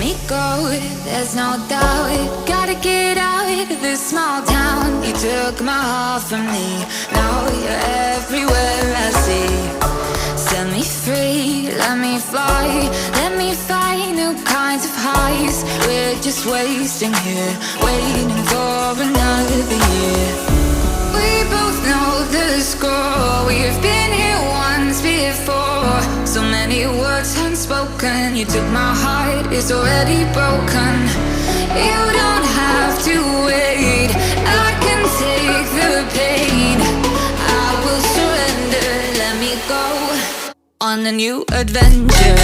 me go, there's no doubt. Gotta get out of this small town. You took my heart from me, now you're everywhere I see. Set me free, let me fly, let me find new kinds of highs. We're just wasting here, waiting for another year. We both know the score, we've been here once before. So many words unspoken, you took my heart, it's already broken. You don't have to wait, I can take the pain. I will surrender, let me go on a new adventure.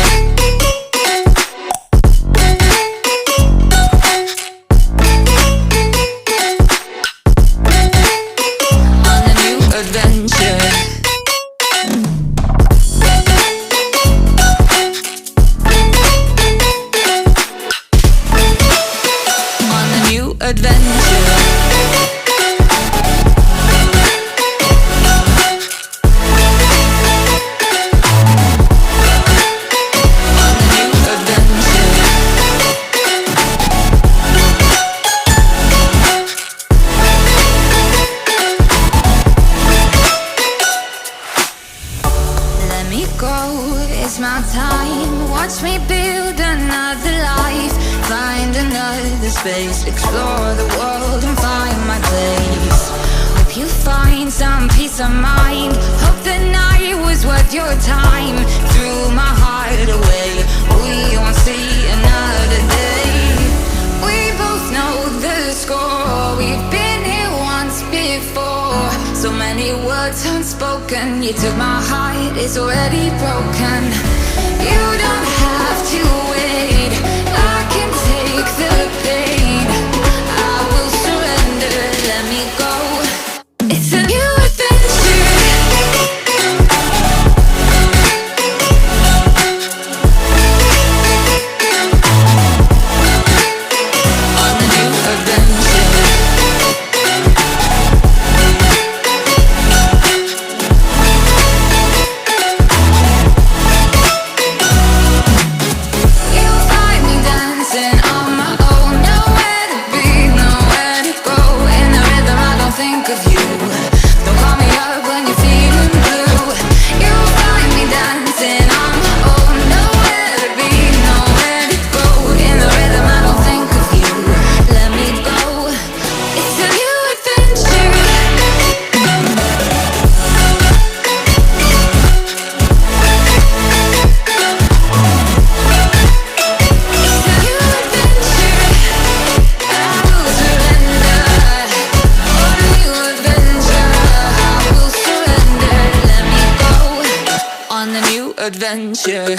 It's my time, watch me build another life. Find another space, explore the world and find my place. Hope you find some peace of mind. Hope the night was worth your time. Threw my heart away, we won't see another day. We both know the score, we've been here once before. So many words unspoken, you took my heart, it's already broken. You don't have to wait, I can take the pain. I will surrender, let me go. It's a new adventure. On a new adventure. Adventure.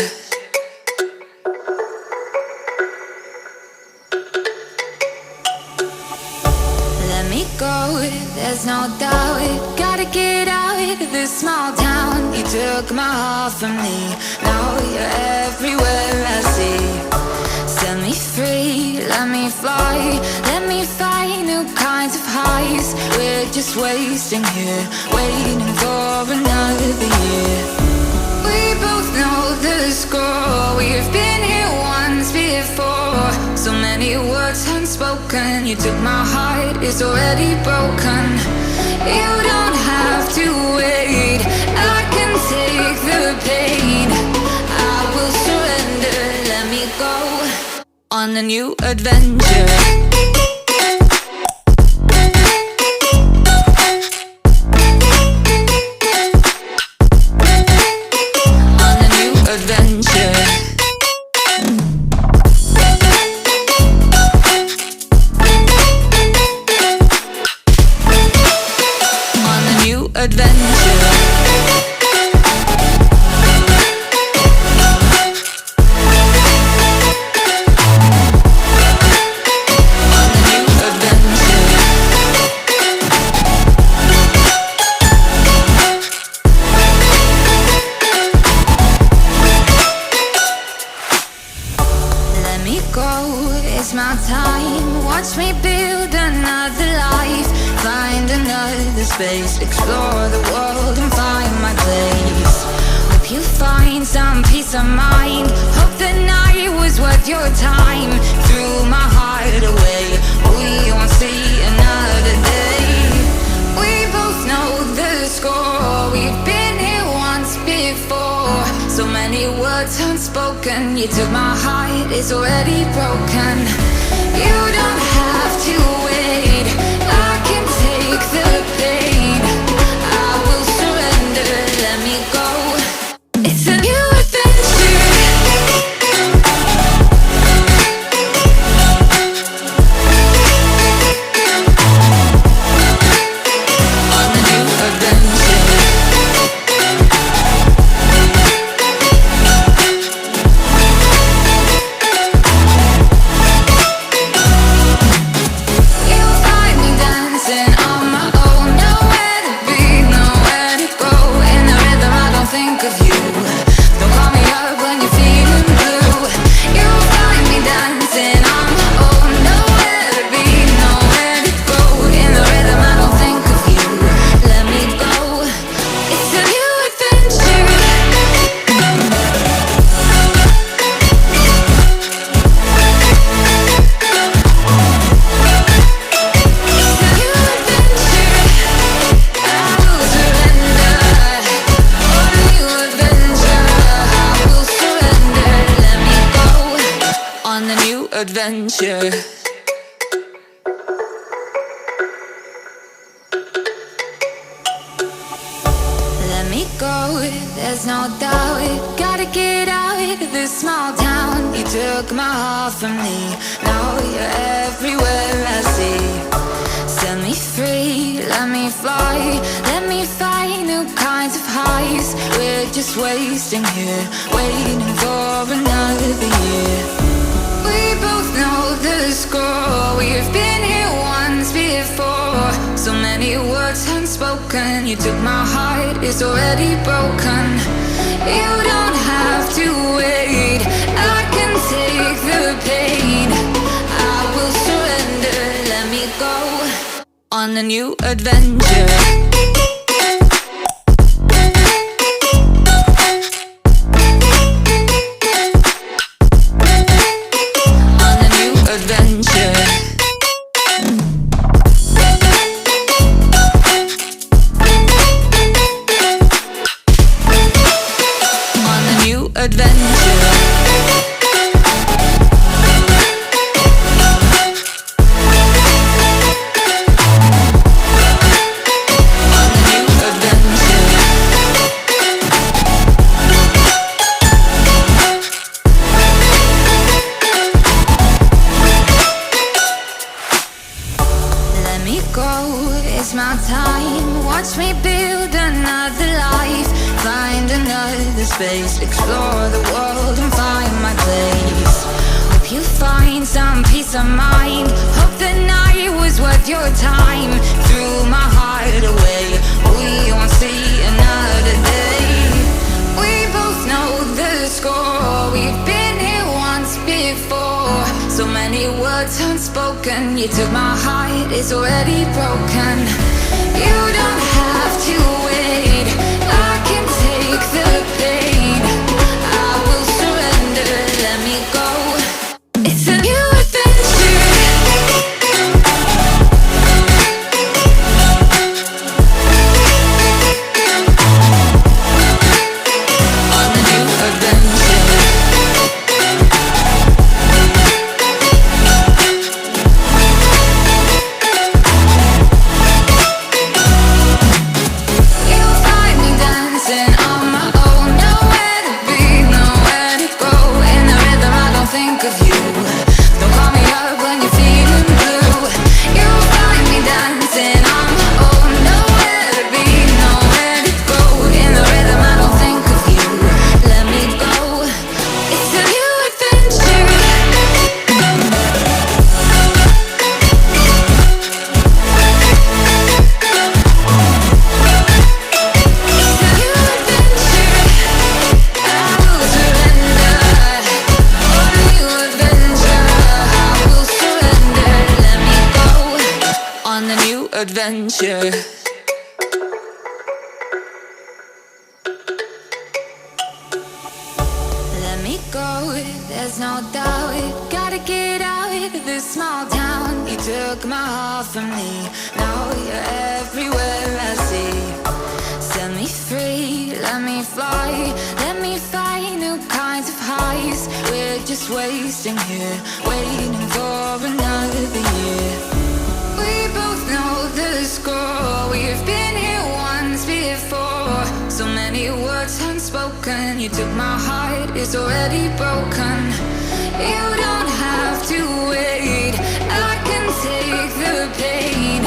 Let me go, there's no doubt. Gotta get out of this small town. You took my heart from me, now you're everywhere I see. Set me free, let me fly, let me find new kinds of highs. We're just wasting here, waiting for another year. We both know the score, we've been here once before. So many words unspoken, you took my heart, it's already broken. You don't have to wait, I can take the pain. I will surrender, let me go on a new adventure. It's my time, watch me build another life. Find another space, explore the world and find my place. Hope you find some peace of mind. Hope that the night was worth your time. Threw my heart away, we won't see another day. We both know the score, we've been here once before. So many words unspoken, you took my heart, it's already broken. You don't have to wait, I can take the pain. I will surrender, let me go. It's a new adventure. On a new adventure. You'll find me dancing on my own. Nowhere to be, nowhere to go. In the rhythm I don't think of you. Don't call me up when you're feeling blue. You'll find me dancing on my own. Nowhere to be, nowhere to go. In the rhythm I don't think of you. Let me go. It's a new adventure. It's a new adventure. I will surrender. On a new adventure. I will surrender. Let me go. On a new adventure. Let me go, there's no doubt. Gotta get out of this small town. You took my heart from me, now you're everywhere I see. Set me free, let me fly. Let me find new kinds of highs. We're just wasting here, waiting for another year. We both know the score, we've been here once before. So many words unspoken, you took my heart, it's already broken. You don't have to wait, I can take the pain. I will surrender, let me go. On a new adventure. On a new adventure. On a new adventure. On a new adventure. Let me go, it's my time. Watch me build another life. Find another space. Explore the world and find my place. Hope you find some peace of mind. Hope the night was worth your time. Threw my heart away, we won't see another day. We both know the score, we've been here once before. So many words unspoken, you took my heart, it's already broken. You don't have to wait, I can take the pain. I will surrender, let me go. It's a new adventure. On a new adventure. You'll find me dancing on my own. Nowhere to be, nowhere to go. In the rhythm I don't think of you. Don't call me up when you're feeling blue. You'll find me dancing on my own. Nowhere to be, nowhere to go. In the rhythm I don't think of you. Let me go. It's a new adventure. It's a new adventure. I will surrender. On a new adventure. I will surrender. Let me go. On a new adventure. Let me go, there's no doubt. Gotta get out of this small town. You took my heart from me, now you're everywhere I see. Set me free, let me fly, let me find new kinds of highs. We're just wasting here, waiting for another year. We both know the score, we've been here once before. So many words unspoken, you took my heart, it's already broken. You don't have to wait, I can take the pain.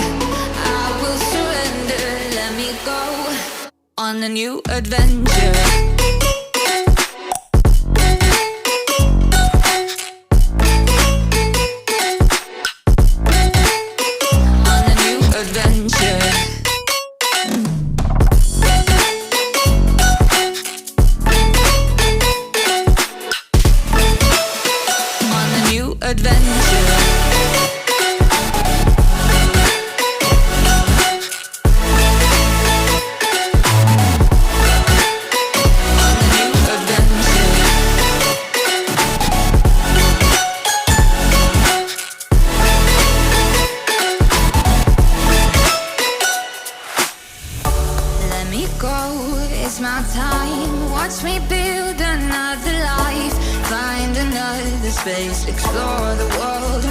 I will surrender, let me go on a new adventure. Space, explore the world.